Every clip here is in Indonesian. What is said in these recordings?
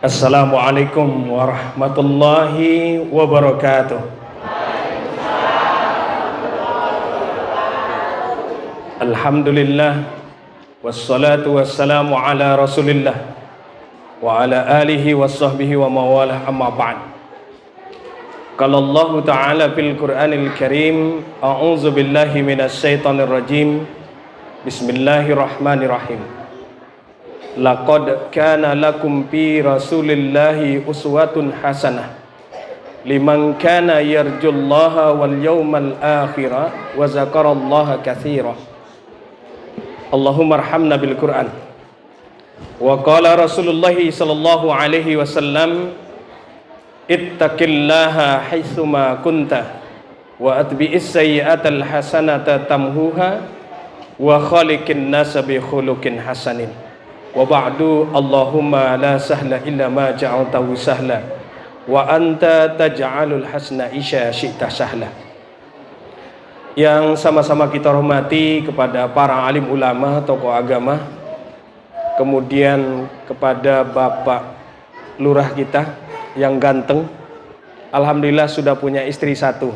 Assalamualaikum warahmatullahi wabarakatuh. Alhamdulillah wassalatu wassalamu ala Rasulillah wa ala alihi washabbihi wa mawalah, amma ba'd. Qala Allah Ta'ala fil Qur'anil Karim, a'udzu billahi minasy syaithanir rajim. Bismillahirrahmanirrahim. Laqad kana lakum fi Rasulillahi uswatun hasanah liman kana yarjullaha wal yawmal akhira wa zakarallaha katsira. Allahumma arhamna bil Qur'an. Wa qala Rasulullah sallallahu alaihi wasallam, ittaqillaha haitsuma kunta wa atbi'is sayyi'atal hasanata tamhuha wa khaliqin nasa bi khuluqin hasanin. Wa ba'du, Allahumma la sahla illa ma ja'altahu sahla wa anta taj'alul hasna isya syi'ta sahla. Yang sama-sama kita hormati kepada para alim ulama, tokoh agama, kemudian kepada Bapak Lurah kita yang ganteng, alhamdulillah sudah punya istri satu.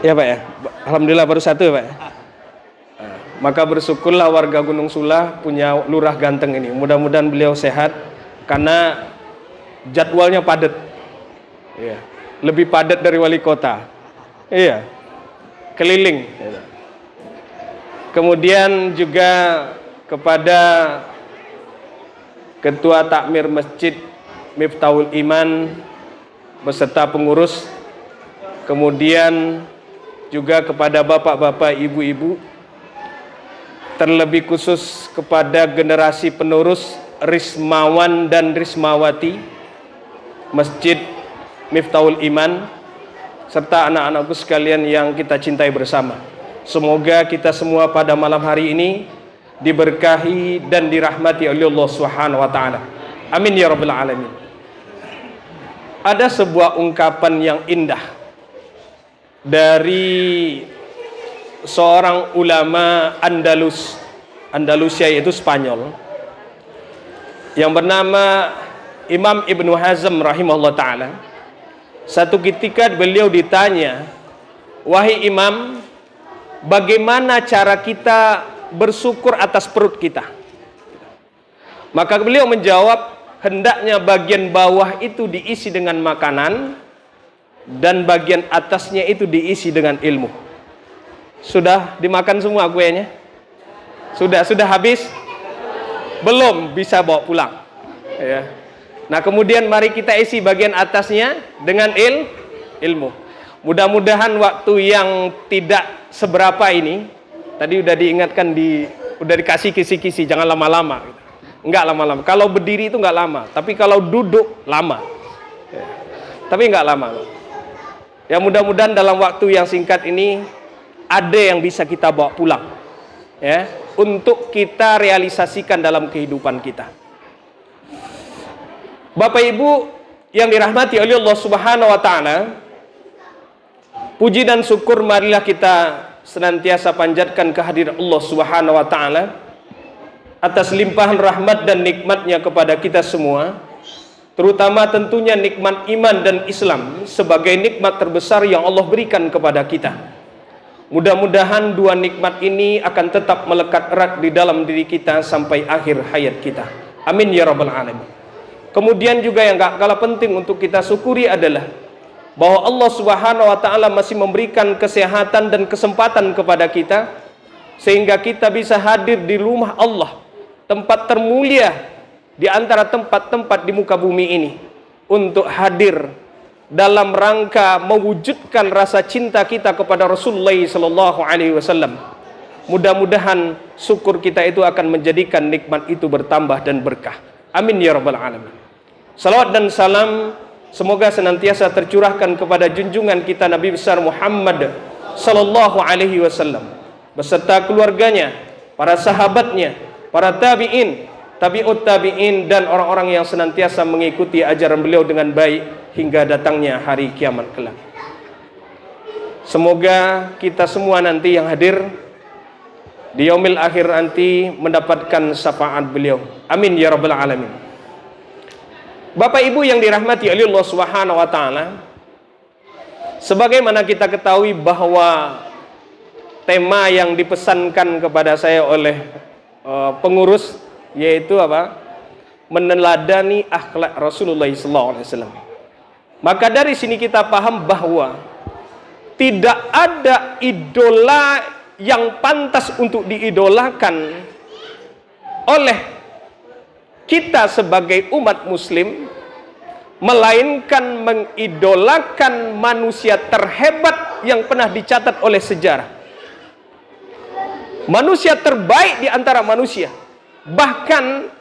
Ya Pak ya, alhamdulillah baru satu ya Pak ya. Maka bersyukurlah warga Gunung Sulah punya lurah ganteng ini. Mudah-mudahan beliau sehat karena jadwalnya padat. Iya. Lebih padat dari wali kota. Iya. Keliling. Kemudian juga kepada Ketua Takmir Masjid Miftahul Iman beserta pengurus. Kemudian juga kepada bapak-bapak, ibu-ibu, terlebih khusus kepada generasi penerus Rismawan dan Rismawati Masjid Miftahul Iman, serta anak-anakku sekalian yang kita cintai bersama. Semoga kita semua pada malam hari ini diberkahi dan dirahmati oleh Allah Subhanahu wa taala. Amin ya rabbal alamin. Ada sebuah ungkapan yang indah dari seorang ulama Andalusia, yaitu Spanyol, yang bernama Imam Ibnu Hazm rahimahullah ta'ala. Satu ketika beliau ditanya, wahai Imam, bagaimana cara kita bersyukur atas perut kita? Maka beliau menjawab, hendaknya bagian bawah itu diisi dengan makanan dan bagian atasnya itu diisi dengan ilmu. Sudah dimakan semua kuenya? Sudah habis? Belum bisa bawa pulang. Ya. Nah, kemudian mari kita isi bagian atasnya dengan ilmu. Mudah-mudahan waktu yang tidak seberapa ini, tadi udah diingatkan, udah dikasih kisi-kisi, jangan lama-lama. Enggak lama-lama. Kalau berdiri itu enggak lama, tapi kalau duduk lama. Ya. Tapi enggak lama. Ya, mudah-mudahan dalam waktu yang singkat ini ada yang bisa kita bawa pulang, ya, untuk kita realisasikan dalam kehidupan kita. Bapak Ibu yang dirahmati oleh Allah Subhanahu wa taala, puji dan syukur marilah kita senantiasa panjatkan kehadiran Allah Subhanahu wa taala atas limpahan rahmat dan nikmatnya kepada kita semua, terutama tentunya nikmat iman dan Islam sebagai nikmat terbesar yang Allah berikan kepada kita. Mudah-mudahan dua nikmat ini akan tetap melekat erat di dalam diri kita sampai akhir hayat kita. Amin ya rabbal alamin. Kemudian juga yang gak kalah penting untuk kita syukuri adalah bahwa Allah Subhanahu wa taala masih memberikan kesehatan dan kesempatan kepada kita sehingga kita bisa hadir di rumah Allah, tempat termulia di antara tempat-tempat di muka bumi ini, untuk hadir dalam rangka mewujudkan rasa cinta kita kepada Rasulullah sallallahu alaihi wasallam. Mudah-mudahan syukur kita itu akan menjadikan nikmat itu bertambah dan berkah. Amin ya rabbal alamin. Salawat dan salam semoga senantiasa tercurahkan kepada junjungan kita Nabi besar Muhammad sallallahu alaihi wasallam beserta keluarganya, para sahabatnya, para tabi'in, tabi'ut tabi'in, dan orang-orang yang senantiasa mengikuti ajaran beliau dengan baik hingga datangnya hari kiamat kelak. Semoga kita semua nanti yang hadir di yaumil akhir nanti mendapatkan syafaat beliau. Amin ya rabbal alamin. Bapak Ibu yang dirahmati oleh Allah Subhanahu wa taala, sebagaimana kita ketahui bahwa tema yang dipesankan kepada saya oleh pengurus yaitu apa? Meneladani akhlak Rasulullah SAW. Maka dari sini kita paham bahwa tidak ada idola yang pantas untuk diidolakan oleh kita sebagai umat muslim, melainkan mengidolakan manusia terhebat yang pernah dicatat oleh sejarah. Manusia terbaik di antara manusia. Bahkan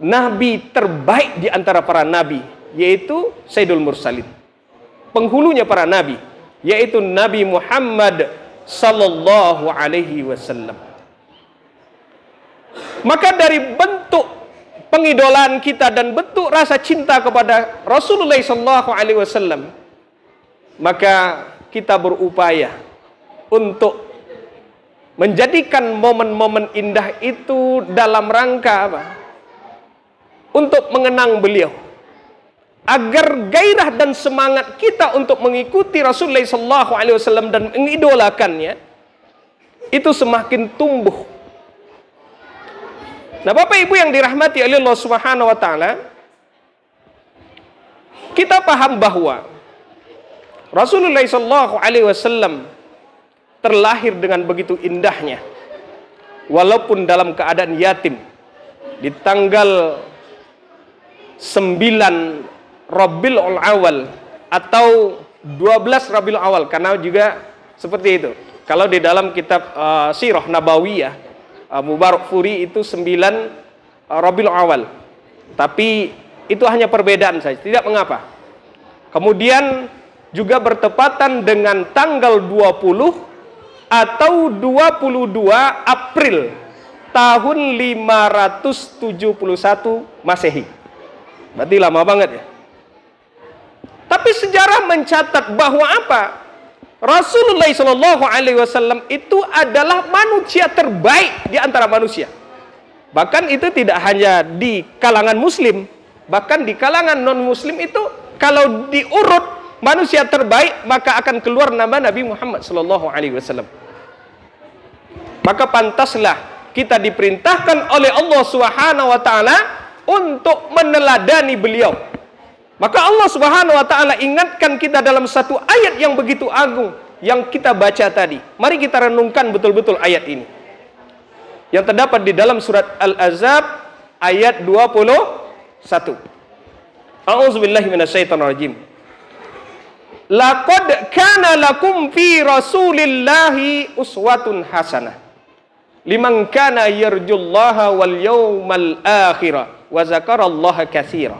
nabi terbaik di antara para nabi, yaitu Sayyidul Mursalin. Penghulunya para nabi, yaitu Nabi Muhammad sallallahu alaihi wasallam. Maka dari bentuk pengidolaan kita dan bentuk rasa cinta kepada Rasulullah sallallahu alaihi wasallam, maka kita berupaya untuk menjadikan momen-momen indah itu dalam rangka apa? Untuk mengenang beliau, agar gairah dan semangat kita untuk mengikuti Rasulullah sallallahu alaihi wasallam dan mengidolakannya itu semakin tumbuh. Nah, Bapak Ibu yang dirahmati oleh Allah Subhanahu wa taala, kita paham bahwa Rasulullah sallallahu alaihi wasallam terlahir dengan begitu indahnya, walaupun dalam keadaan yatim, di tanggal 9 Rabiul Awal atau 12 Rabiul Awal, karena juga seperti itu. Kalau di dalam kitab Sirah Nabawiyah Mubarak Furi itu 9 Rabiul Awal, tapi itu hanya perbedaan saja, tidak mengapa. Kemudian juga bertepatan dengan tanggal 20 atau 22 April tahun 571 Masehi. Berarti lama banget ya. Tapi sejarah mencatat bahwa apa? Rasulullah Shallallahu Alaihi Wasallam itu adalah manusia terbaik di antara manusia. Bahkan itu tidak hanya di kalangan Muslim, bahkan di kalangan non Muslim itu kalau diurut manusia terbaik maka akan keluar nama Nabi Muhammad Shallallahu Alaihi Wasallam. Maka pantaslah kita diperintahkan oleh Allah Subhanahu Wa Taala untuk meneladani beliau. Maka Allah Subhanahu wa taala ingatkan kita dalam satu ayat yang begitu agung yang kita baca tadi. Mari kita renungkan betul-betul ayat ini. Yang terdapat di dalam surat Al-Ahzab ayat 21. A'udzubillahi minasyaitonirrajim. Laqad kana lakum fi Rasulillahi uswatun hasanah liman kana yarjullaha wal yawmal akhir wa zakarallaha katsira.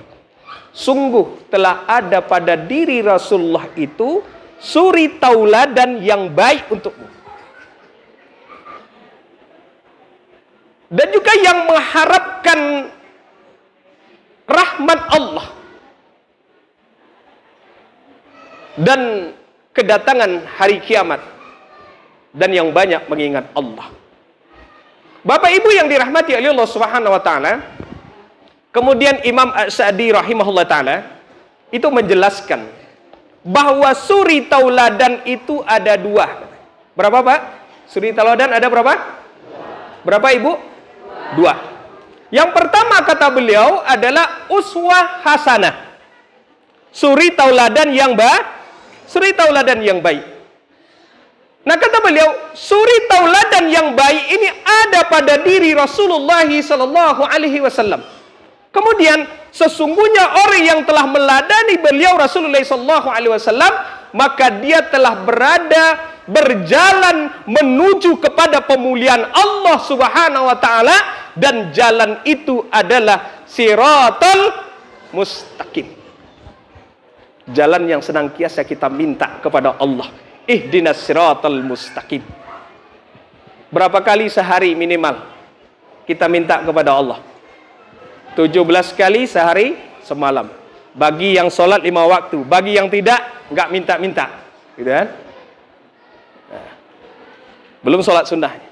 Sungguh telah ada pada diri Rasulullah itu suri tauladan yang baik untukmu, dan juga yang mengharapkan rahmat Allah dan kedatangan hari kiamat, dan yang banyak mengingat Allah. Bapak Ibu yang dirahmati oleh Allah Subhanahu wa taala, kemudian Imam As-Sa'di rahimahullah ta'ala itu menjelaskan bahwa suri tauladan itu ada 2. Berapa Pak? Suri tauladan ada berapa? Berapa Ibu? 2. Yang pertama kata beliau adalah uswah hasanah. Suri tauladan yang baik. Nah kata beliau, suri tauladan yang baik ini ada pada diri Rasulullah sallallahu alaihi wasallam. Kemudian sesungguhnya orang yang telah meladani beliau Rasulullah SAW, maka dia telah berjalan menuju kepada pemulihan Allah Subhanahu wa taala, dan jalan itu adalah siratal mustaqim. Jalan yang senantiasa kita minta kepada Allah. Ihdinas siratal mustaqim. Berapa kali sehari minimal kita minta kepada Allah? 17 kali sehari semalam. Bagi yang sholat 5 waktu, bagi yang tidak, enggak minta-minta, gitu kan? Nah, belum sholat sunnahnya.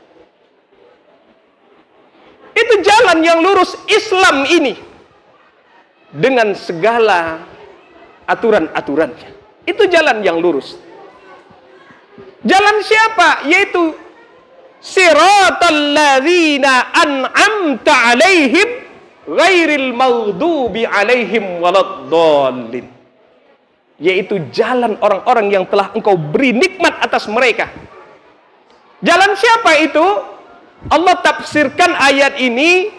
Itu jalan yang lurus Islam ini. dengan segala aturan-aturannya. Itu jalan yang lurus. Jalan siapa? Yaitu siratal ladzina an'amta 'alaihim ghairil maghdubi 'alaihim waladdallin. Yaitu jalan orang-orang yang telah engkau beri nikmat atas mereka. Jalan siapa itu? Allah tafsirkan ayat ini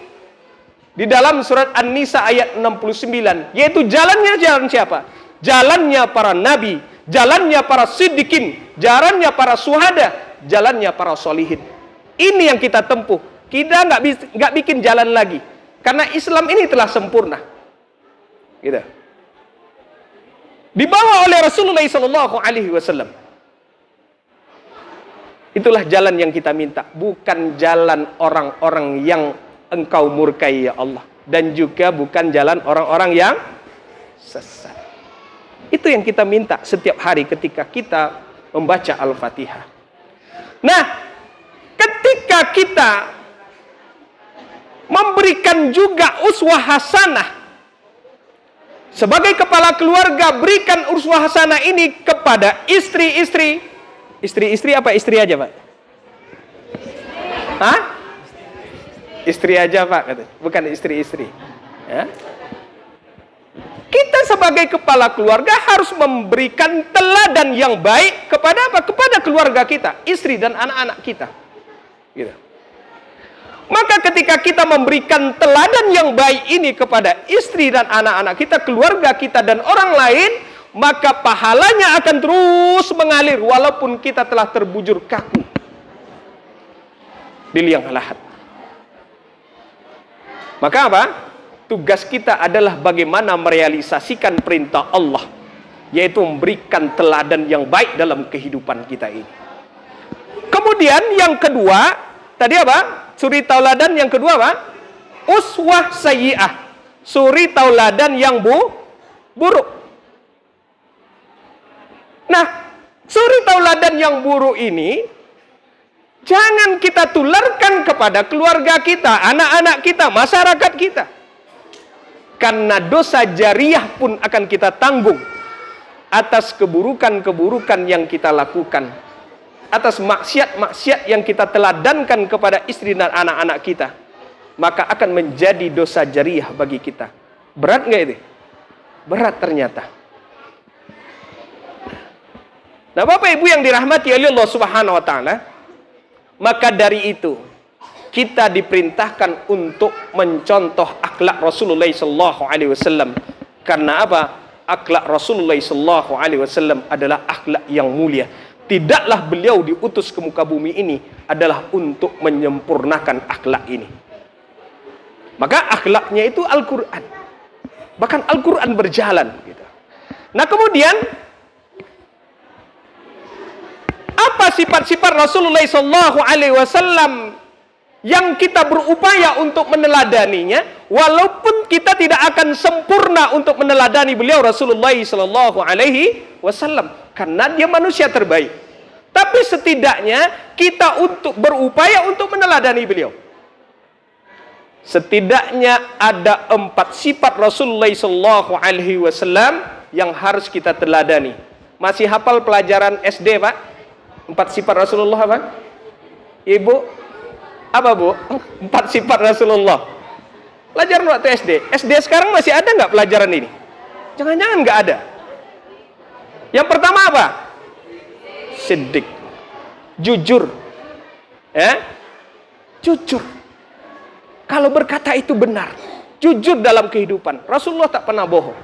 di dalam surat An-Nisa ayat 69, yaitu jalannya jalan siapa? Jalannya para nabi, jalannya para siddiqin, jalannya para syuhada, jalannya para solihin. Ini yang kita tempuh. Kita nggak bikin jalan lagi, karena Islam ini telah sempurna. Gitu. Dibawa oleh Rasulullah SAW. Itulah jalan yang kita minta, bukan jalan orang-orang yang engkau murkai ya Allah, dan juga bukan jalan orang-orang yang sesat. Itu yang kita minta setiap hari ketika kita membaca Al-Fatihah. Nah, ketika kita memberikan juga uswah hasanah sebagai kepala keluarga, berikan uswah hasanah ini kepada istri-istri. Istri-istri apa istri aja, Pak? Hah? Istri aja, Pak, bukan istri-istri. Ya. Kita sebagai kepala keluarga harus memberikan teladan yang baik kepada apa? Kepada keluarga kita, istri dan anak-anak kita. Gitu. Maka ketika kita memberikan teladan yang baik ini kepada istri dan anak-anak kita, keluarga kita dan orang lain, maka pahalanya akan terus mengalir walaupun kita telah terbujur kaku di liang lahat. Maka apa? Tugas kita adalah bagaimana merealisasikan perintah Allah, yaitu memberikan teladan yang baik dalam kehidupan kita ini. Kemudian yang kedua, tadi apa? Suri tauladan yang kedua apa? Uswah sayyi'ah. Suri tauladan yang buruk. Nah, suri tauladan yang buruk ini jangan kita tularkan kepada keluarga kita, anak-anak kita, masyarakat kita. Karena dosa jariah pun akan kita tanggung atas keburukan-keburukan yang kita lakukan, atas maksiat-maksiat yang kita teladankan kepada istri dan anak-anak kita. Maka akan menjadi dosa jariah bagi kita. Berat nggak itu? Berat ternyata. Nah, Bapak Ibu yang dirahmati oleh Allah Subhanahu wa taala, maka dari itu kita diperintahkan untuk mencontoh akhlak Rasulullah sallallahu alaihi wasallam. Karena apa? Akhlak Rasulullah sallallahu alaihi wasallam adalah akhlak yang mulia. Tidaklah beliau diutus ke muka bumi ini adalah untuk menyempurnakan akhlak ini. Maka akhlaknya itu Al-Qur'an. Bahkan Al-Qur'an berjalan gitu. Nah, kemudian apa sifat-sifat Rasulullah SAW yang kita berupaya untuk meneladaninya, walaupun kita tidak akan sempurna untuk meneladani beliau Rasulullah SAW, karena dia manusia terbaik. Tapi setidaknya kita untuk berupaya untuk meneladani beliau. Setidaknya ada 4 sifat Rasulullah SAW yang harus kita teladani. Masih hafal pelajaran SD, Pak? 4 sifat Rasulullah apa? Ibu, apa Bu? 4 sifat Rasulullah. Pelajaran waktu SD. SD sekarang masih ada nggak pelajaran ini? Jangan-jangan nggak ada. Yang pertama apa? Siddiq. Jujur. Ya? Jujur. Kalau berkata itu benar. Jujur dalam kehidupan. Rasulullah tak pernah bohong.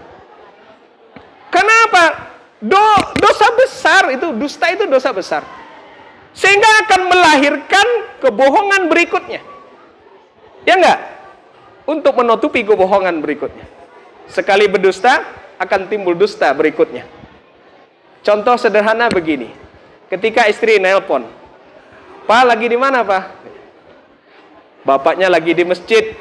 Kenapa? Dosa besar itu, dusta itu dosa besar. Sehingga akan melahirkan kebohongan berikutnya. Ya enggak? Untuk menutupi kebohongan berikutnya. Sekali berdusta, akan timbul dusta berikutnya. Contoh sederhana begini. Ketika istri nelpon, "Pak, lagi di mana, Pak?" Bapaknya lagi di masjid.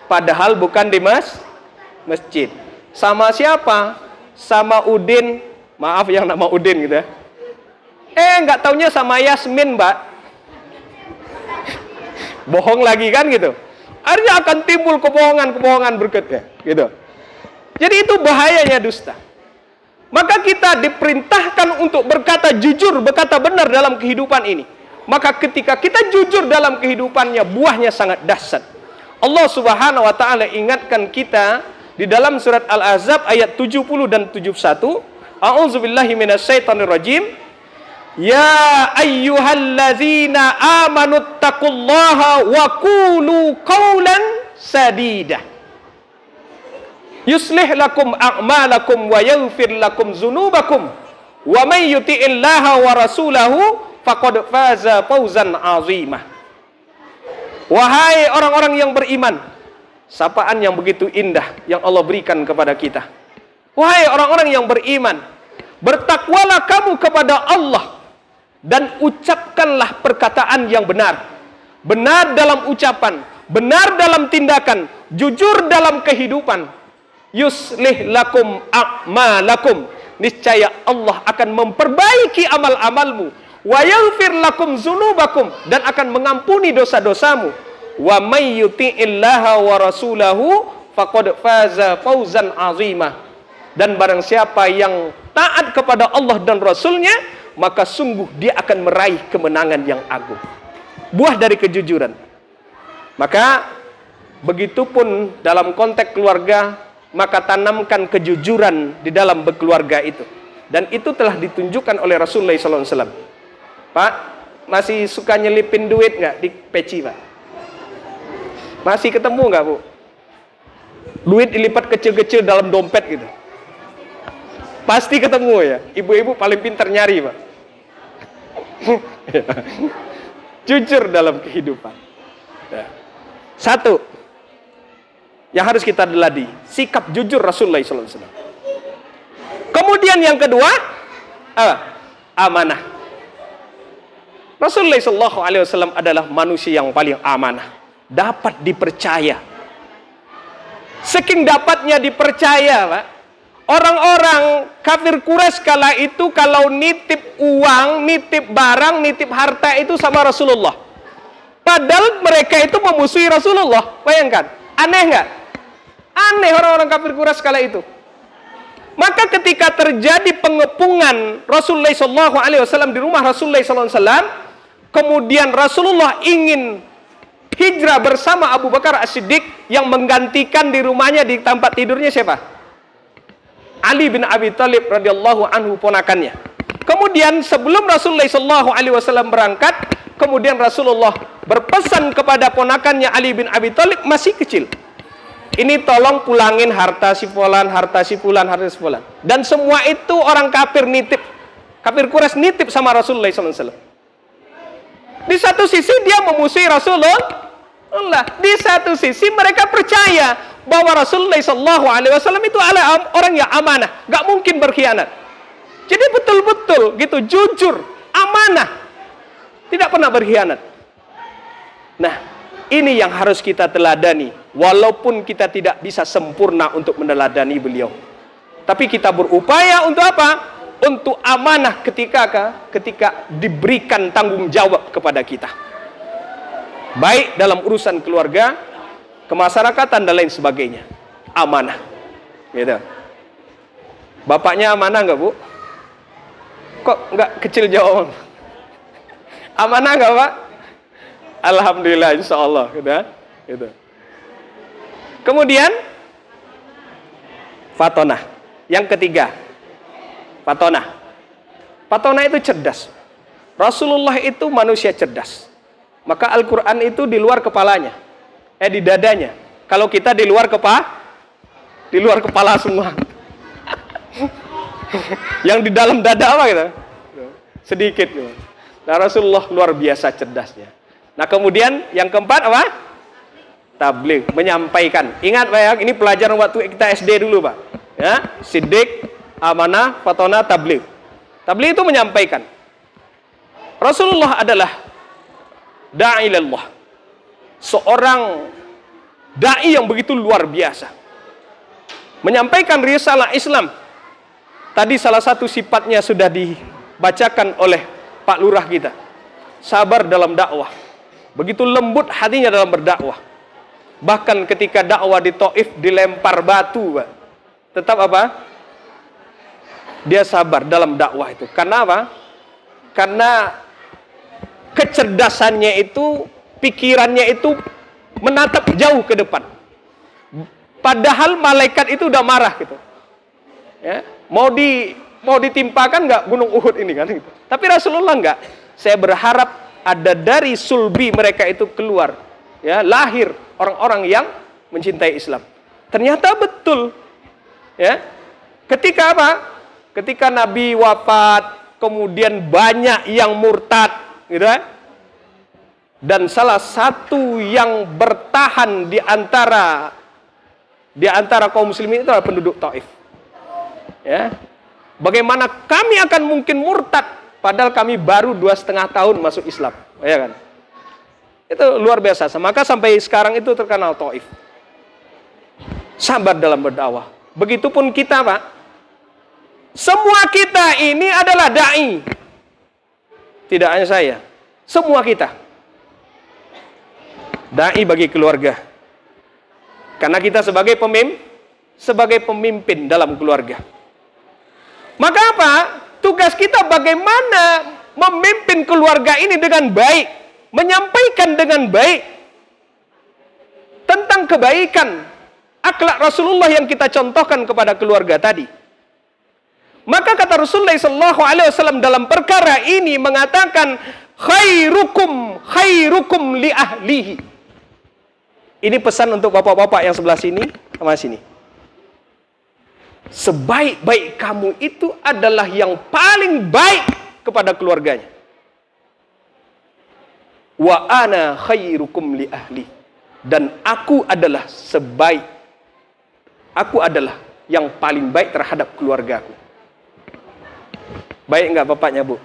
Padahal bukan di masjid. Sama siapa? Sama Udin. Maaf yang nama Udin gitu ya. Nggak taunya sama Yasmin, Mbak. Bohong lagi kan gitu. Akhirnya akan timbul kebohongan-kebohongan berikutnya gitu. Jadi itu bahayanya dusta. Maka kita diperintahkan untuk berkata jujur, berkata benar dalam kehidupan ini. Maka ketika kita jujur dalam kehidupannya, buahnya sangat dahsyat. Allah Subhanahu wa taala ingatkan kita di dalam surat Al-Ahzab ayat 70 dan 71. A'udzubillahi minasyaitonirrajim. Ya ayyuhallazina amanuttaqullaha wa qulu qawlan sadida. Yuslih lakum a'malakum wa yaghfir lakum dzunubakum wa may yuti'illaha wa rasulahu faqad faza fawzan 'azimah. Wahai orang-orang yang beriman, sapaan yang begitu indah yang Allah berikan kepada kita. Wahai orang-orang yang beriman, bertakwalah kamu kepada Allah dan ucapkanlah perkataan yang benar. Benar dalam ucapan, benar dalam tindakan, jujur dalam kehidupan. Yuslih lakum a'malakum. Niscaya Allah akan memperbaiki amal-amalmu. Wa yaghfir lakum dzunubakum, dan akan mengampuni dosa-dosamu. Wa may yuti'illaha wa rasulahu faqad faza fawzan 'azimah. Dan barang siapa yang taat kepada Allah dan Rasulnya, maka sungguh dia akan meraih kemenangan yang agung. Buah dari kejujuran. Maka begitupun dalam konteks keluarga, maka tanamkan kejujuran di dalam berkeluarga itu. Dan itu telah ditunjukkan oleh Rasulullah SAW. Pak, masih suka nyelipin duit nggak di peci, Pak? Masih ketemu nggak, Bu? Duit dilipat kecil-kecil dalam dompet gitu. Pasti ketemu ya. Ibu-ibu paling pintar nyari, Pak. Jujur dalam kehidupan. Ya. Satu yang harus kita teladi, sikap jujur Rasulullah SAW. Kemudian yang kedua, amanah. Rasulullah SAW adalah manusia yang paling amanah, dapat dipercaya. Saking dapatnya dipercaya, Pak, orang-orang kafir Quraisy kala itu kalau nitip uang, nitip barang, nitip harta itu sama Rasulullah. Padahal mereka itu memusuhi Rasulullah. Bayangkan, aneh nggak? Aneh orang-orang kafir Quraisy kala itu. Maka ketika terjadi pengepungan Rasulullah SAW di rumah Rasulullah SAW, kemudian Rasulullah ingin hijrah bersama Abu Bakar As-Siddiq, yang menggantikan di rumahnya di tempat tidurnya siapa? Ali bin Abi Thalib radhiyallahu anhu, ponakannya. Kemudian sebelum Rasulullah SAW berangkat, kemudian Rasulullah berpesan kepada ponakannya Ali bin Abi Thalib, masih kecil. Ini tolong pulangin harta si fulan, harta si fulan, harta si fulan. Dan semua itu orang kafir nitip. Kafir Quraisy nitip sama Rasulullah SAW. Di satu sisi dia memusuhi Rasulullah. Di satu sisi mereka percaya bahwa Rasulullah SAW itu adalah orang yang amanah, gak mungkin berkhianat. Jadi betul-betul gitu, jujur, amanah, tidak pernah berkhianat. Nah, ini yang harus kita teladani, walaupun kita tidak bisa sempurna untuk meneladani beliau. Tapi kita berupaya untuk apa? Untuk amanah ketika diberikan tanggung jawab kepada kita. Baik dalam urusan keluarga, kemasyarakatan, dan lain sebagainya. Amanah. Gitu. Bapaknya amanah nggak, Bu? Kok nggak kecil jawaban? Amanah nggak, Pak? Alhamdulillah, insya Allah. Gitu. Kemudian fatonah. Yang ketiga, fatonah. Fatonah itu cerdas. Rasulullah itu manusia cerdas. Maka Al-Quran itu di luar kepalanya, di dadanya. Kalau kita di luar kepala semua. Yang di dalam dada apa gitu? Sedikit gitu. Nah, Rasulullah luar biasa cerdasnya. Nah, kemudian yang keempat apa? Tabligh, menyampaikan. Ingat, Pak, ya, ini pelajaran waktu kita SD dulu, Pak. Ya, Siddiq, amanah, fatonah, tabligh. Tabligh itu menyampaikan. Rasulullah adalah da'i ilallah. Seorang da'i yang begitu luar biasa. Menyampaikan risalah Islam. Tadi salah satu sifatnya sudah dibacakan oleh Pak Lurah kita. Sabar dalam dakwah. Begitu lembut hatinya dalam berdakwah. Bahkan ketika dakwah di Taif dilempar batu, Pak. tetap apa? Dia sabar dalam dakwah itu. Karena apa? Karena kecerdasannya itu, pikirannya itu menatap jauh ke depan. Padahal malaikat itu udah marah gitu. Ya, mau ditimpakan nggak gunung Uhud ini kan? Gitu. Tapi Rasulullah nggak. Saya berharap ada dari sulbi mereka itu keluar, ya, lahir orang-orang yang mencintai Islam. Ternyata betul. Ya, ketika apa? Ketika Nabi wafat, kemudian banyak yang murtad, gitu kan? Dan salah satu yang bertahan di antara kaum muslimin itu adalah penduduk Taif. Ya. Bagaimana kami akan mungkin murtad padahal kami baru 2,5 tahun masuk Islam, ya kan? Itu luar biasa. Maka sampai sekarang itu terkenal Taif. Sabar dalam berdakwah. Begitupun kita, Pak. Semua kita ini adalah dai. Tidak hanya saya. Semua kita. Dai bagi keluarga. Karena kita sebagai pemimpin dalam keluarga. Maka apa? Tugas kita bagaimana memimpin keluarga ini dengan baik, menyampaikan dengan baik tentang kebaikan akhlak Rasulullah yang kita contohkan kepada keluarga tadi. Maka kata Rasulullah SAW dalam perkara ini mengatakan khairukum li ahlihi. Ini pesan untuk bapak-bapak yang sebelah sini sama sini. Sebaik-baik kamu itu adalah yang paling baik kepada keluarganya. Wa ana khairukum li ahli. Dan aku adalah yang paling baik terhadap keluargaku. Baik enggak bapaknya, Bu?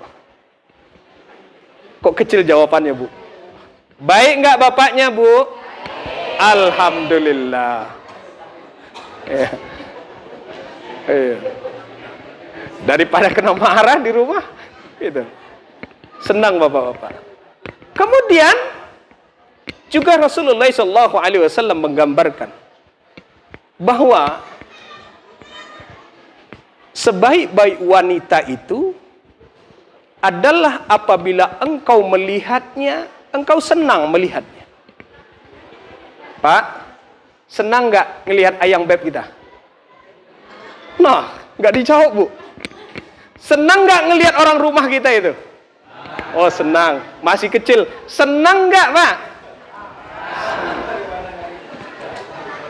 Kok kecil jawabannya, Bu? Baik enggak bapaknya, Bu? Alhamdulillah. Ya. Daripada kena marah di rumah, gitu. Senang bapak-bapak. Kemudian juga Rasulullah SAW menggambarkan bahwa sebaik-baik wanita itu adalah apabila engkau melihatnya, engkau senang melihatnya. Pak, senang nggak ngelihat ayang beb kita? Nah, nggak dijawab, Bu. Senang nggak ngelihat orang rumah kita itu? Oh, senang. Masih kecil. Senang nggak, Pak?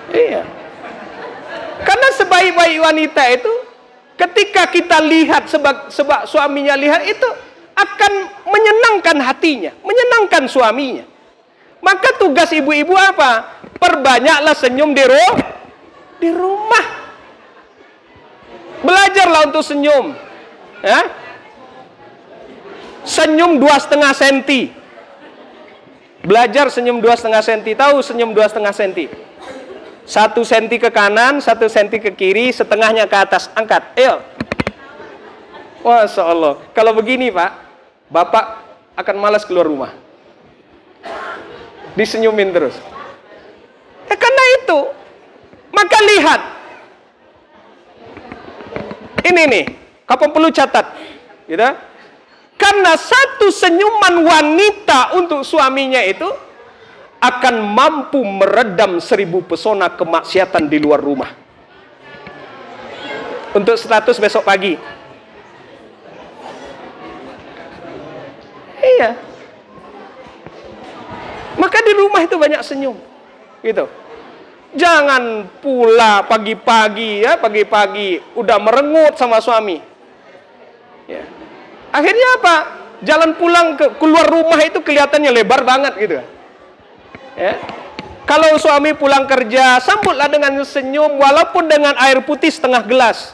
Iya. Karena sebaik-baik wanita itu, ketika kita lihat sebab suaminya lihat itu akan menyenangkan hatinya, menyenangkan suaminya. Maka tugas ibu-ibu apa? Perbanyaklah senyum di rumah. Belajarlah untuk senyum. Ya? Senyum 2,5 cm. Belajar senyum 2,5 cm. Tahu senyum 2,5 cm? 1 cm ke kanan, 1 cm ke kiri, setengahnya ke atas. Angkat, ayo. Masya Allah. Kalau begini, Pak, Bapak akan malas keluar rumah. Disenyumin terus. Karena itu, maka lihat. Ini nih, kapan perlu catat, gitu? Karena satu senyuman wanita untuk suaminya itu akan mampu meredam 1000 pesona kemaksiatan di luar rumah. Untuk status besok pagi. Iya. Maka di rumah itu banyak senyum, gitu. Jangan pula pagi-pagi udah merengut sama suami. Ya. Akhirnya apa? Jalan pulang keluar rumah itu kelihatannya lebar banget gitu. Ya. Kalau suami pulang kerja, sambutlah dengan senyum walaupun dengan air putih setengah gelas.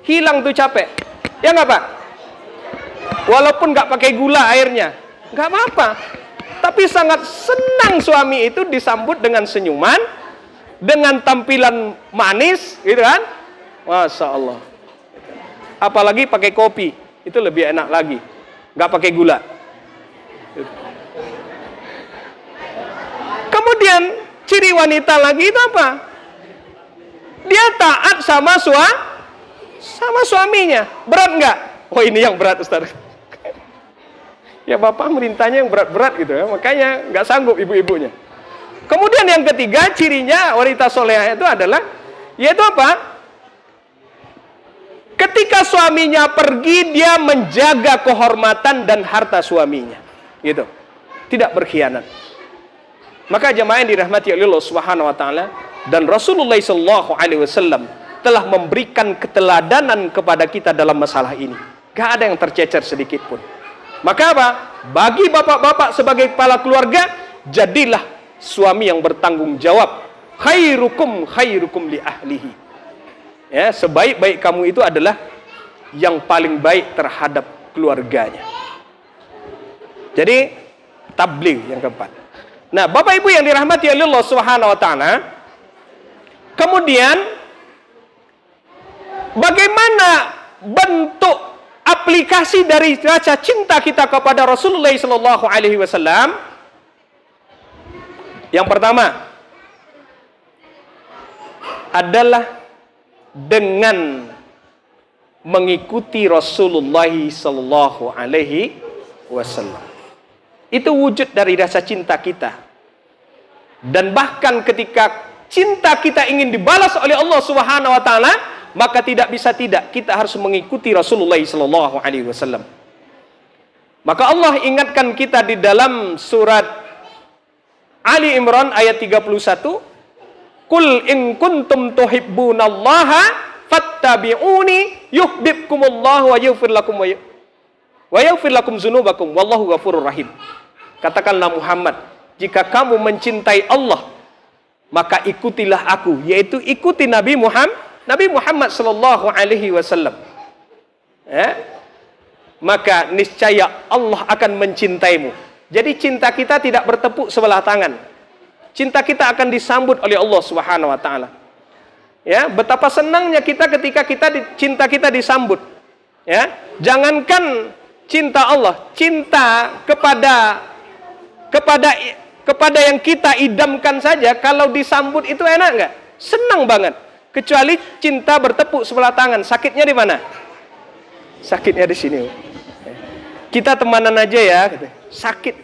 Hilang tuh capek. Ya nggak, Pak? Walaupun nggak pakai gula airnya, nggak apa-apa. Tapi sangat senang suami itu disambut dengan senyuman, dengan tampilan manis, gitu kan? Masya Allah. Apalagi pakai kopi, itu lebih enak lagi. Nggak pakai gula. Kemudian ciri wanita lagi itu apa? Dia taat sama suaminya. Berat nggak? Oh, ini yang berat, Ustaz. Ya bapak merintahnya yang berat-berat gitu ya, makanya nggak sanggup ibu-ibunya. Kemudian yang ketiga, cirinya wanita solehah itu adalah, yaitu apa? Ketika suaminya pergi, dia menjaga kehormatan dan harta suaminya, gitu. Tidak berkhianat. Maka jemaah yang dirahmati oleh Allah Subhanahu wa taala, dan Rasulullah sallallahu alaihi wasallam telah memberikan keteladanan kepada kita dalam masalah ini. Gak ada yang tercecer sedikit pun. Maka apa? Bagi bapak-bapak sebagai kepala keluarga, jadilah suami yang bertanggung jawab. Khairukum khairukum li ahlihi. Ya, sebaik-baik kamu itu adalah yang paling baik terhadap keluarganya. Jadi tabligh yang keempat. Nah, Bapak Ibu yang dirahmati oleh Allah Subhanahu wa taala, kemudian bagaimana bentuk aplikasi dari rasa cinta kita kepada Rasulullah sallallahu alaihi wasallam? Yang pertama adalah dengan mengikuti Rasulullah sallallahu alaihi wasallam. Itu wujud dari rasa cinta kita. Dan bahkan ketika cinta kita ingin dibalas oleh Allah Subhanahu wa taala, maka tidak bisa tidak, kita harus mengikuti Rasulullah sallallahu alaihi wasallam. Maka Allah ingatkan kita di dalam surat Ali Imran ayat 31, "Qul in kuntum tuhibbunallaha fattabi'uni yuhibbukumullahu wa yaghfir lakum dzunubakum wallahu ghafurur rahim." Katakanlah Muhammad, jika kamu mencintai Allah, maka ikutilah aku, yaitu ikuti Nabi Muhammad sallallahu alaihi wasallam. Ya? Maka niscaya Allah akan mencintaimu. Jadi cinta kita tidak bertepuk sebelah tangan. Cinta kita akan disambut oleh Allah Subhanahu wa taala. Ya, betapa senangnya kita ketika cinta kita disambut. Ya, jangankan cinta Allah, cinta kepada yang kita idamkan saja, kalau disambut itu enak nggak? Senang banget. Kecuali cinta bertepuk sebelah tangan, sakitnya di mana? Sakitnya di sini. Kita temanan aja ya, sakit.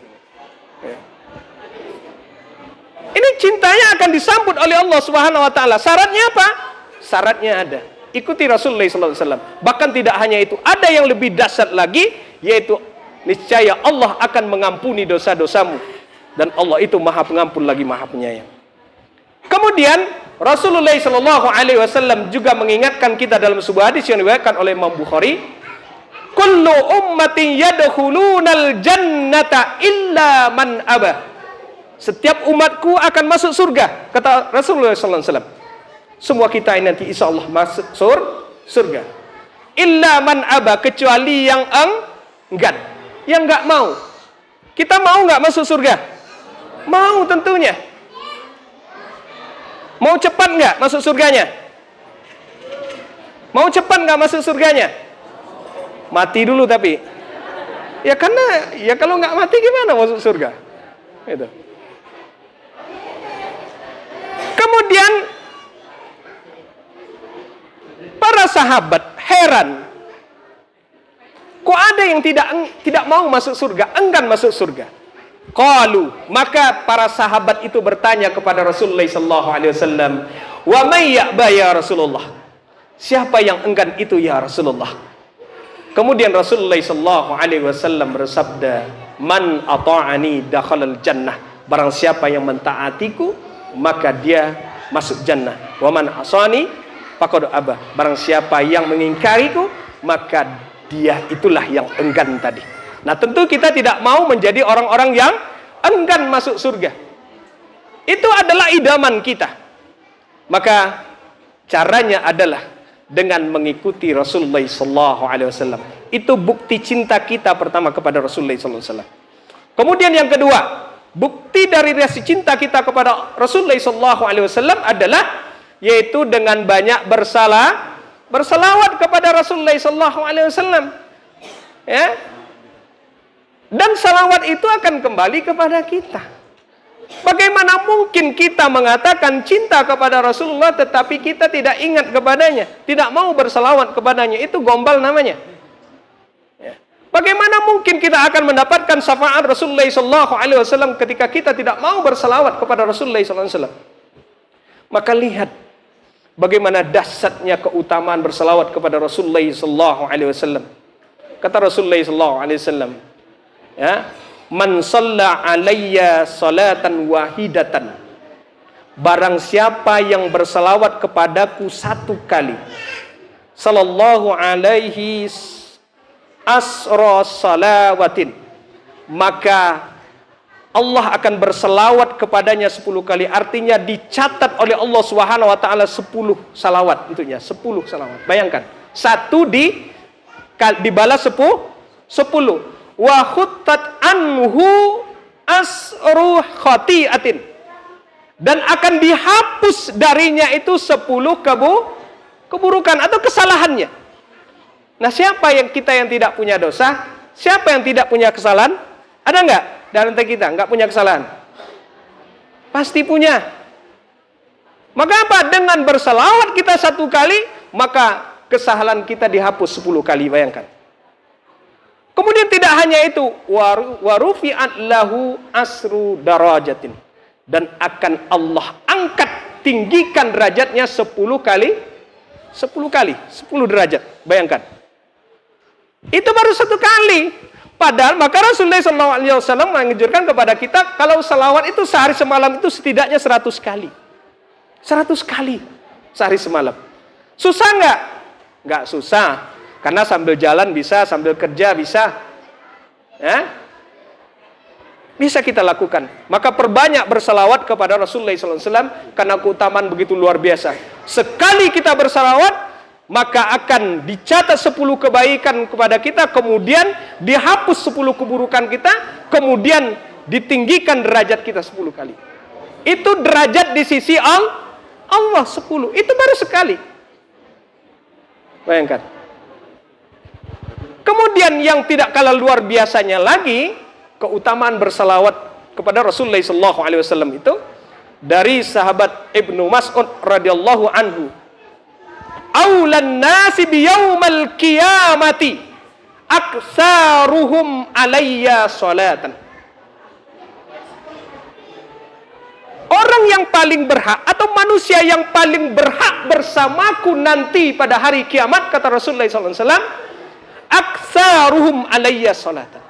Ini cintanya akan disambut oleh Allah Subhanahu wa taala. Syaratnya apa? Syaratnya ada. Ikuti Rasulullah sallallahu alaihi wasallam. Bahkan tidak hanya itu, ada yang lebih dahsyat lagi, yaitu niscaya Allah akan mengampuni dosa-dosamu, dan Allah itu Maha Pengampun lagi Maha Penyayang. Kemudian Rasulullah sallallahu alaihi wasallam juga mengingatkan kita dalam sebuah hadis yang diriwayatkan oleh Imam Bukhari, "Kullu ummatin yadkhulunal jannata illa man aba." Setiap umatku akan masuk surga, kata Rasulullah sallallahu alaihi wasallam. Semua kita ini nanti insyaallah masuk surga. Illa man aba, kecuali yang enggan, yang enggak mau. Kita mau enggak masuk surga? Mau tentunya. Mau cepat enggak masuk surganya? Mau cepat enggak masuk surganya? Mati dulu tapi. Ya karena ya kalau enggak mati gimana masuk surga? Gitu. Kemudian para sahabat heran. Kok ada yang tidak mau masuk surga, enggan masuk surga? Qalu, maka para sahabat itu bertanya kepada Rasulullah sallallahu alaihi wasallam, "Wa may ya'ba ya Rasulullah?" Siapa yang enggan itu ya Rasulullah? Kemudian Rasulullah sallallahu alaihi wasallam bersabda, "Man ata'ani dakhalal jannah." Barang siapa yang mentaatiku, maka dia masuk jannah. Wa man asani faqad aba. Barang siapa yang mengingkariku, maka dia itulah yang enggan tadi. Nah, tentu kita tidak mau menjadi orang-orang yang enggan masuk surga. Itu adalah idaman kita. Maka caranya adalah dengan mengikuti Rasulullah sallallahu alaihi wasallam. Itu bukti cinta kita pertama kepada Rasulullah sallallahu alaihi wasallam. Kemudian yang kedua, bukti dari rasa cinta kita kepada Rasulullah sallallahu alaihi wasallam adalah yaitu dengan banyak bersalawat kepada Rasulullah sallallahu alaihi wasallam. Ya. Dan salawat itu akan kembali kepada kita. Bagaimana mungkin kita mengatakan cinta kepada Rasulullah tetapi kita tidak ingat kepadanya, tidak mau berselawat kepadanya? Itu gombal namanya. Ya. Bagaimana mungkin kita akan mendapatkan syafaat Rasulullah SAW ketika kita tidak mau berselawat kepada Rasulullah SAW? Maka lihat bagaimana dahsyatnya keutamaan berselawat kepada Rasulullah SAW. Kata Rasulullah SAW, ya, man shalla alayya salatan wahidatan, barang siapa yang berselawat kepadaku satu kali, sallallahu alaihi asra salawatin, maka Allah akan berselawat kepadanya 10 kali. Artinya dicatat oleh Allah Subhanahu wa taala 10 salawat untuknya, 10 salawat. Bayangkan, satu dibalas 10. Wa khuttat anhu asru khati'atin, dan akan dihapus darinya itu 10 keburukan atau kesalahannya. Nah, siapa yang tidak punya dosa? Siapa yang tidak punya kesalahan? Ada enggak dari antara kita enggak punya kesalahan? Pasti punya. Maka apa? Dengan berselawat kita 1 kali, maka kesalahan kita dihapus 10 kali. Bayangkan. Kemudian tidak hanya itu, warufi'at lahu asru darajatin, dan akan Allah angkat, tinggikan derajatnya 10 kali, 10 derajat. Bayangkan. Itu baru 1 kali. Padahal maka Rasulullah SAW menganjurkan kepada kita, kalau salawat itu sehari semalam itu setidaknya 100 kali. 100 kali sehari semalam. Susah nggak? Nggak susah. Karena sambil jalan bisa, sambil kerja bisa. Ya? Bisa kita lakukan. Maka perbanyak bersalawat kepada Rasulullah SAW, karena keutamaan begitu luar biasa. Sekali kita bersalawat, maka akan dicatat 10 kebaikan kepada kita, kemudian dihapus 10 keburukan kita, kemudian ditinggikan derajat kita 10 kali. Itu derajat di sisi Allah 10. Itu baru sekali. Bayangkan. Kemudian yang tidak kalah luar biasanya lagi, keutamaan bersalawat kepada Rasulullah SAW itu dari sahabat Ibnu Mas'ud radhiyallahu anhu. Aulan nasi biyaumal qiyamati aktsaruhum alayya salatan. Orang yang paling berhak atau manusia yang paling berhak bersamaku nanti pada hari kiamat, kata Rasulullah SAW, aktsaruhum alayya salatan,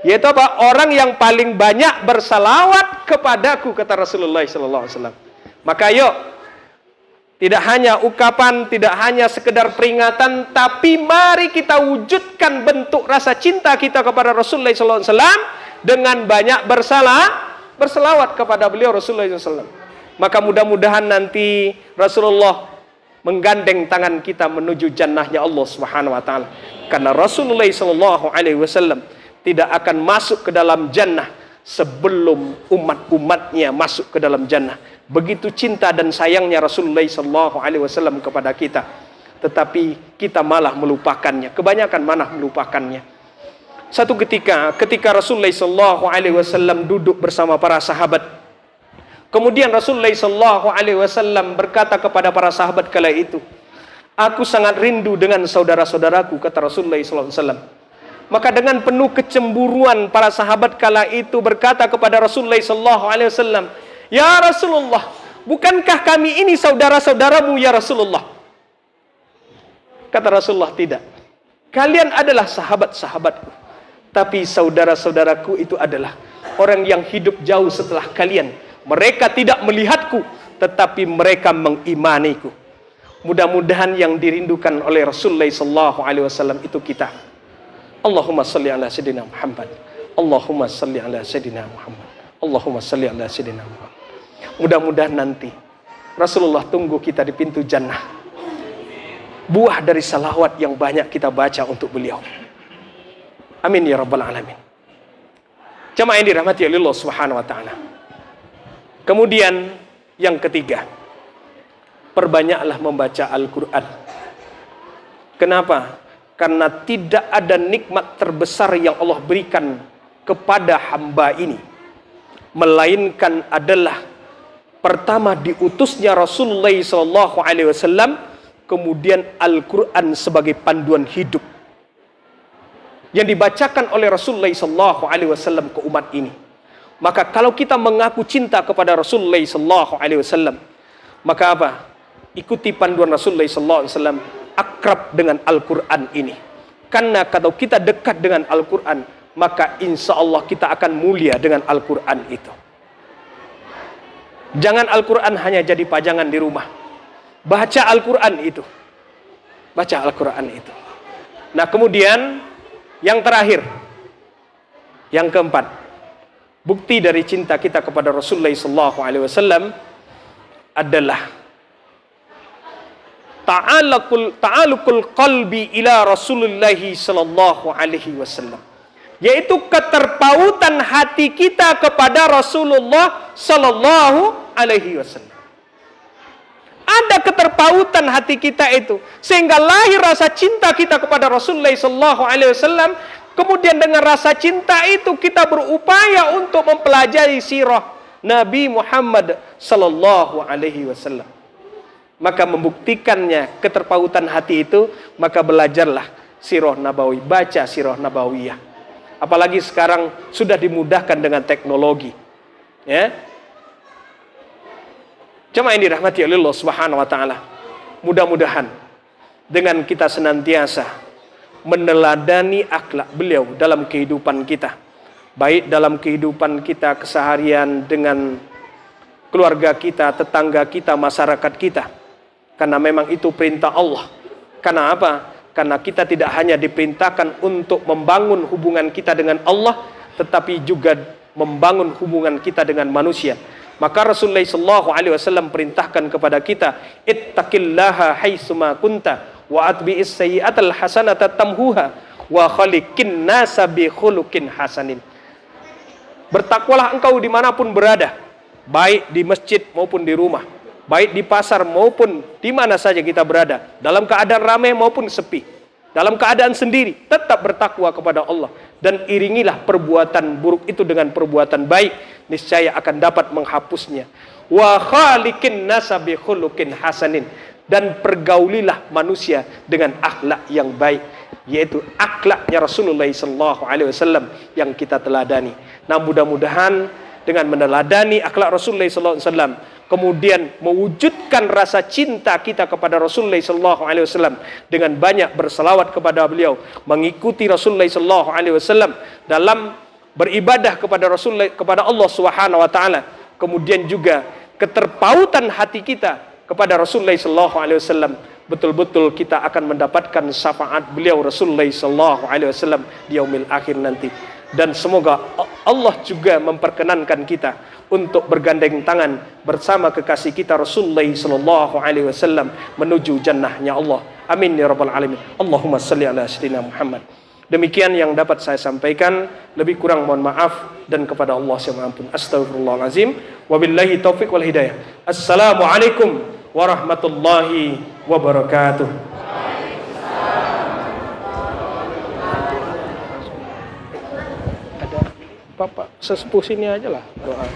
yaitu apa? Orang yang paling banyak bersalawat kepadaku, kata Rasulullah SAW. Maka yuk, tidak hanya ucapan, tidak hanya sekedar peringatan, tapi mari kita wujudkan bentuk rasa cinta kita kepada Rasulullah SAW dengan banyak bersalawat kepada beliau Rasulullah SAW. Maka mudah-mudahan nanti Rasulullah menggandeng tangan kita menuju jannahnya Allah Subhanahu wa taala. Karena Rasulullah SAW tidak akan masuk ke dalam jannah sebelum umat-umatnya masuk ke dalam jannah. Begitu cinta dan sayangnya Rasulullah SAW kepada kita. Tetapi kita malah melupakannya. Kebanyakan malah melupakannya. Satu ketika Rasulullah SAW duduk bersama para sahabat, kemudian Rasulullah SAW berkata kepada para sahabat kala itu, aku sangat rindu dengan saudara-saudaraku, kata Rasulullah SAW. Maka dengan penuh kecemburuan para sahabat kala itu berkata kepada Rasulullah SAW, ya Rasulullah, bukankah kami ini saudara-saudaramu ya Rasulullah? Kata Rasulullah, tidak. Kalian adalah sahabat-sahabatku, tapi saudara-saudaraku itu adalah orang yang hidup jauh setelah kalian. Mereka tidak melihatku, tetapi mereka mengimaniku. Mudah-mudahan yang dirindukan oleh Rasulullah SAW itu kita. Allahumma salli ala sayyidina Muhammad. Allahumma salli ala sayyidina Muhammad. Allahumma salli ala sayyidina Muhammad. Mudah-mudahan nanti Rasulullah tunggu kita di pintu jannah. Buah dari salawat yang banyak kita baca untuk beliau. Amin ya rabbal alamin. Jamaah yang dirahmati oleh Allah Subhanahu wa taala. Kemudian yang ketiga, perbanyaklah membaca Al-Quran. Kenapa? Karena tidak ada nikmat terbesar yang Allah berikan kepada hamba ini melainkan adalah pertama diutusnya Rasulullah SAW, kemudian Al-Quran sebagai panduan hidup yang dibacakan oleh Rasulullah SAW ke umat ini. Maka kalau kita mengaku cinta kepada Rasulullah SAW, maka apa? Ikuti panduan Rasulullah SAW, akrab dengan Al-Quran ini. Karena kalau kita dekat dengan Al-Quran, maka insya Allah kita akan mulia dengan Al-Quran itu. Jangan Al-Quran hanya jadi pajangan di rumah. Baca Al-Quran itu. Baca Al-Quran itu. Nah kemudian yang terakhir, yang keempat, bukti dari cinta kita kepada Rasulullah SAW adalah ta'alukul qalbi ila Rasulullah SAW, yaitu keterpautan hati kita kepada Rasulullah SAW. Ada keterpautan hati kita itu, sehingga lahir rasa cinta kita kepada Rasulullah SAW. Kemudian dengan rasa cinta itu kita berupaya untuk mempelajari sirah Nabi Muhammad SAW. Maka membuktikannya keterpautan hati itu, maka belajarlah sirah Nabawi, baca sirah Nabawiyah. Apalagi sekarang sudah dimudahkan dengan teknologi, ya. Jemaah yang dirahmati oleh Allah Subhanahu wa taala, mudah-mudahan dengan kita senantiasa meneladani akhlak beliau dalam kehidupan kita, baik dalam kehidupan kita keseharian dengan keluarga kita, tetangga kita, masyarakat kita. Karena memang itu perintah Allah. Karena apa? Karena kita tidak hanya diperintahkan untuk membangun hubungan kita dengan Allah, tetapi juga membangun hubungan kita dengan manusia. Maka Rasulullah SAW perintahkan kepada kita, ittaqillaha haitsuma kunta wa atbi'is sayyi'atal hasanata tamhuha wa khaliqin nasa bi khuluqin hasanin. Bertakwalah engkau dimanapun berada, baik di masjid maupun di rumah, baik di pasar maupun di mana saja kita berada, dalam keadaan ramai maupun sepi, dalam keadaan sendiri, tetap bertakwa kepada Allah. Dan iringilah perbuatan buruk itu dengan perbuatan baik, niscaya akan dapat menghapusnya. Wa khaliqin nasa bi khuluqin hasanin, dan pergaulilah manusia dengan akhlak yang baik, yaitu akhlaknya Rasulullah SAW yang kita teladani. Nah mudah-mudahan dengan meneladani akhlak Rasulullah SAW, kemudian mewujudkan rasa cinta kita kepada Rasulullah SAW dengan banyak berselawat kepada beliau, mengikuti Rasulullah SAW dalam beribadah kepada Rasulullah, kepada Allah Subhanahu wa taala. Kemudian juga keterpautan hati kita kepada Rasulullah SAW, betul-betul kita akan mendapatkan syafaat beliau Rasulullah SAW di yaumil akhir nanti. Dan semoga Allah juga memperkenankan kita untuk bergandeng tangan bersama kekasih kita Rasulullah SAW menuju jannahnya Allah. Amin ya rabbal alamin. Allahumma salli ala sayyidina Muhammad. Demikian yang dapat saya sampaikan, lebih kurang mohon maaf, dan kepada Allah saya mengampun. Astaghfirullahalazim. Wabillahi taufiq wal hidayah. Assalamualaikum warahmatullahi wabarakatuh. Bapak sesepuh sini aja lah doa.